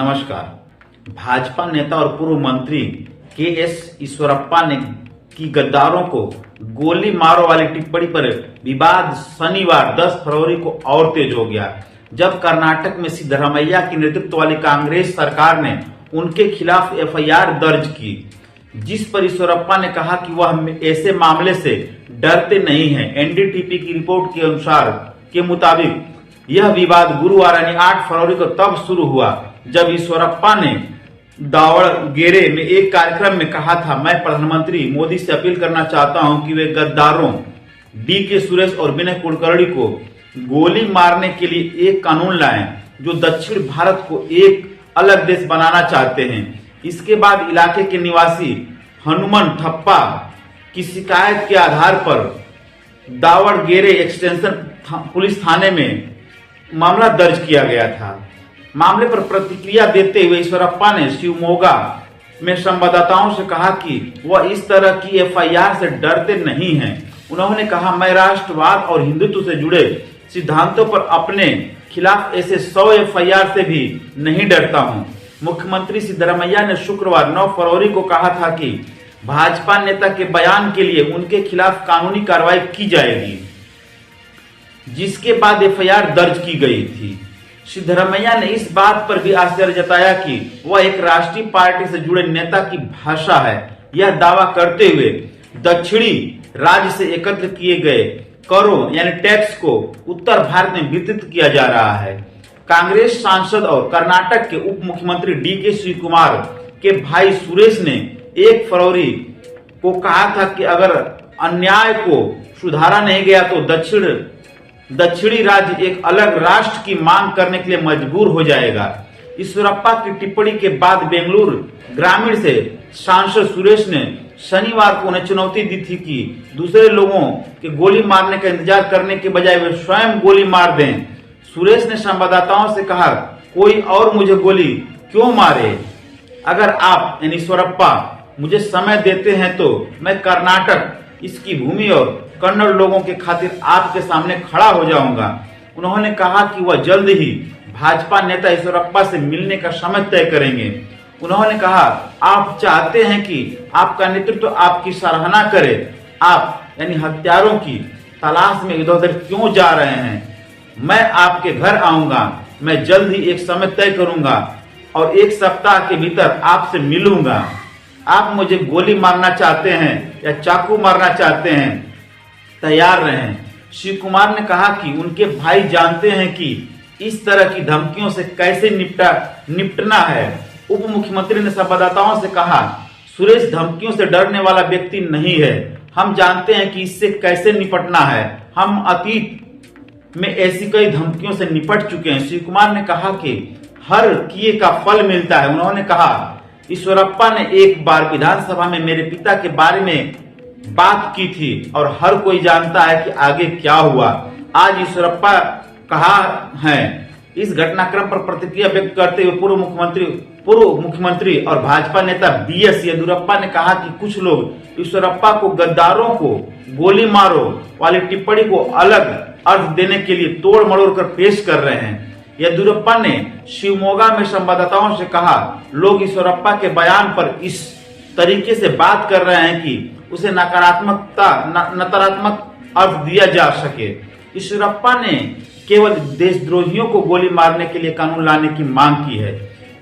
नमस्कार। भाजपा नेता और पूर्व मंत्री के.एस. ईश्वरप्पा ने की गद्दारों को गोली मारो वाली टिप्पणी पर विवाद शनिवार 10 फरवरी को और तेज हो गया, जब कर्नाटक में सिद्धरामैया की नेतृत्व वाली कांग्रेस सरकार ने उनके खिलाफ एफआईआर दर्ज की, जिस पर ईश्वरप्पा ने कहा कि वह ऐसे मामले से डरते नहीं हैं। एनडीटीवी की रिपोर्ट के मुताबिक यह विवाद गुरुवार यानी 8 फरवरी को तब शुरू हुआ जब ईश्वरप्पा ने दावणगेरे में एक कार्यक्रम में कहा था, मैं प्रधानमंत्री मोदी से अपील करना चाहता हूं कि वे गद्दारों डी.के. सुरेश और विनय कुलकर्णी को गोली मारने के लिए एक कानून लाएं जो दक्षिण भारत को एक अलग देश बनाना चाहते हैं। इसके बाद इलाके के निवासी हनुमन थप्पा की शिकायत के आधार पर दावणगेरे एक्सटेंशन पुलिस थाने में मामला दर्ज किया गया था। मामले पर प्रतिक्रिया देते हुए ईश्वरप्पा ने शिवमोगा में संवाददाताओं से कहा कि वह इस तरह की एफआईआर से डरते नहीं हैं। उन्होंने कहा, मैं राष्ट्रवाद और हिंदुत्व से जुड़े सिद्धांतों पर अपने खिलाफ ऐसे 100 एफआईआर से भी नहीं डरता हूं। मुख्यमंत्री सिद्धरामैया ने शुक्रवार 9 फरवरी को कहा था कि भाजपा नेता के बयान के लिए उनके खिलाफ कानूनी कार्रवाई की जाएगी, जिसके बाद एफआईआर दर्ज की गई थी। सिद्धरामैया ने इस बात पर भी आश्चर्य जताया कि वह एक राष्ट्रीय पार्टी से जुड़े नेता की भाषा है। यह दावा करते हुए दक्षिणी राज्य से एकत्र किए गए करों यानी टैक्स को उत्तर भारत में वितरित किया जा रहा है। कांग्रेस सांसद और कर्नाटक के उप मुख्यमंत्री डी.के. शिवकुमार के भाई सुरेश ने 1 फरवरी को कहा था कि अगर अन्याय को सुधारा नहीं गया तो दक्षिणी राज्य एक अलग राष्ट्र की मांग करने के लिए मजबूर हो जाएगा। ईश्वरप्पा की टिप्पणी के बाद बेंगलुरु ग्रामीण से सांसद सुरेश ने शनिवार को उन्हें चुनौती दी थी कि दूसरे लोगों के गोली मारने का इंतजार करने के बजाय वे स्वयं गोली मार दें। सुरेश ने संवाददाताओं से कहा, कोई और मुझे गोली क्यों मारे? अगर आप यानी ईश्वरप्पा मुझे समय देते हैं तो मैं कर्नाटक, इसकी भूमि और कन्नड़ लोगों के खातिर आपके सामने खड़ा हो जाऊंगा। उन्होंने कहा कि वह जल्द ही भाजपा नेता ईश्वरप्पा से मिलने का समय तय करेंगे। उन्होंने कहा, आप चाहते हैं कि आपका नेतृत्व आपकी सराहना करे। आप यानी हत्यारों की तलाश में इधर उधर क्यों जा रहे हैं? मैं आपके घर आऊंगा। मैं जल्द ही एक समय तय करूंगा और 1 सप्ताह के भीतर आपसे मिलूंगा। आप मुझे गोली मारना चाहते हैं या चाकू मारना चाहते हैं, तैयार रहें। शिव कुमार ने कहा कि उनके भाई जानते हैं कि इस तरह की धमकियों से कैसे निपटना है। उप मुख्यमंत्री ने संवाददाताओं से कहा, सुरेश धमकियों से डरने वाला व्यक्ति नहीं है। हम जानते हैं कि इससे कैसे निपटना है। हम अतीत में ऐसी कई धमकियों से निपट चुके हैं। शिव कुमार ने कहा कि हर किए का फल मिलता है। उन्होंने कहा, ईश्वरप्पा ने एक बार विधानसभा में मेरे पिता के बारे में बात की थी और हर कोई जानता है कि आगे क्या हुआ। आज ईश्वरप्पा कहा है। इस घटनाक्रम पर प्रतिक्रिया व्यक्त करते हुए पूर्व मुख्यमंत्री और भाजपा नेता बी.एस. येदियुरप्पा ने कहा कि कुछ लोग ईश्वरप्पा को गद्दारों को गोली मारो वाली टिप्पणी को अलग अर्थ देने के लिए तोड़ मरोड़ कर पेश कर रहे हैं। येदियुरप्पा ने शिवमोगा में संवाददाताओं से कहा, लोग ईश्वरप्पा के बयान पर इस तरीके से बात कर रहे हैं कि उसे नकारात्मक अर्थ दिया जा सके। ईश्वरप्पा ने केवल देशद्रोहियों को गोली मारने के लिए कानून लाने की मांग की है।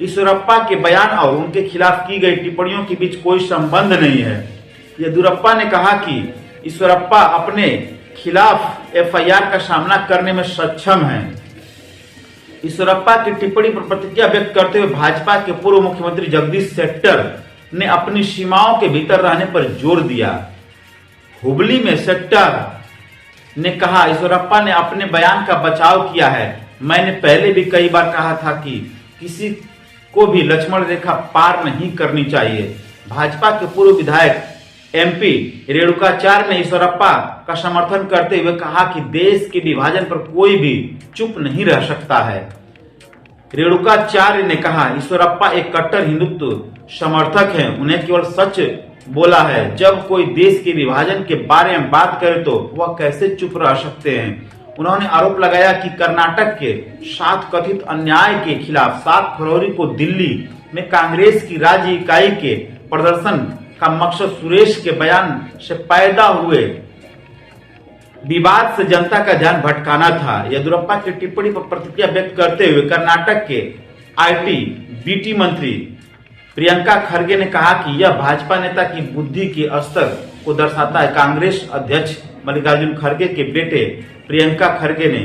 ईश्वरप्पा के बयान और उनके खिलाफ की गई टिप्पणियों के बीच कोई संबंध नहीं है। येदियुरप्पा ने कहा कि ईश्वरप्पा अपने खिलाफ एफआईआर का सामना करने में सक्षम हैं। ईश्वरप्पा की टिप्पणी पर प्रतिक्रिया व्यक्त करते हुए भाजपा के पूर्व मुख्यमंत्री जगदीश शेट्टर ने अपनी सीमाओं के भीतर रहने पर जोर दिया। हुबली में शेट्टर ने कहा, ईश्वरप्पा ने अपने बयान का बचाव किया है। मैंने पहले भी कई बार कहा था कि किसी को भी लक्ष्मण रेखा पार नहीं करनी चाहिए। भाजपा के पूर्व विधायक एमपी रेणुकाचार्य ने ईश्वरप्पा का समर्थन करते हुए कहा कि देश के विभाजन पर कोई भी चुप नहीं रह सकता है। रेणुकाचार्य ने कहा, ईश्वरप्पा एक कट्टर हिंदुत्व समर्थक हैं। उन्हें केवल सच बोला है। जब कोई देश के विभाजन के बारे में बात करे तो वह कैसे चुप रह सकते हैं? उन्होंने आरोप लगाया कि कर्नाटक के 7 कथित अन्याय के खिलाफ 7 फरवरी को दिल्ली में कांग्रेस की राज्य इकाई के प्रदर्शन का मकसद सुरेश के बयान से पैदा हुए विवाद से जनता का ध्यान भटकाना था। येदियुरप्पा की टिप्पणी पर प्रतिक्रिया व्यक्त करते हुए कर्नाटक के आईटी बीटी मंत्री प्रियंका खरगे ने कहा कि यह भाजपा नेता की बुद्धि के स्तर को दर्शाता है। कांग्रेस अध्यक्ष मल्लिकार्जुन खरगे के बेटे प्रियंका खरगे ने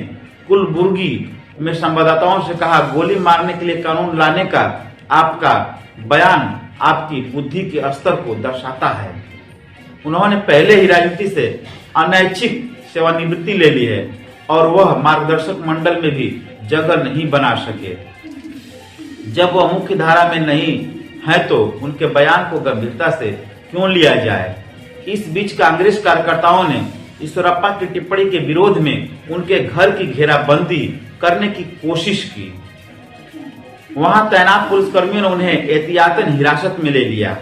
कुलबुर्गी में संवाददाताओं से कहा, गोली मारने के लिए कानून लाने का आपका बयान आपकी बुद्धि के स्तर को दर्शाता है। उन्होंने पहले ही राजनीति से अनैच्छिक सेवानिवृत्ति ले ली है और वह मार्गदर्शक मंडल में भी जगह नहीं बना सके। जब वह मुख्य धारा में नहीं है तो उनके बयान को गंभीरता से क्यों लिया जाए। इस बीच कांग्रेस कार्यकर्ताओं ने ईश्वरप्पा की टिप्पणी के विरोध में उनके घर की घेराबंदी करने की कोशिश की। वहां तैनात पुलिसकर्मियों ने उन्हें एहतियातन हिरासत में ले लिया।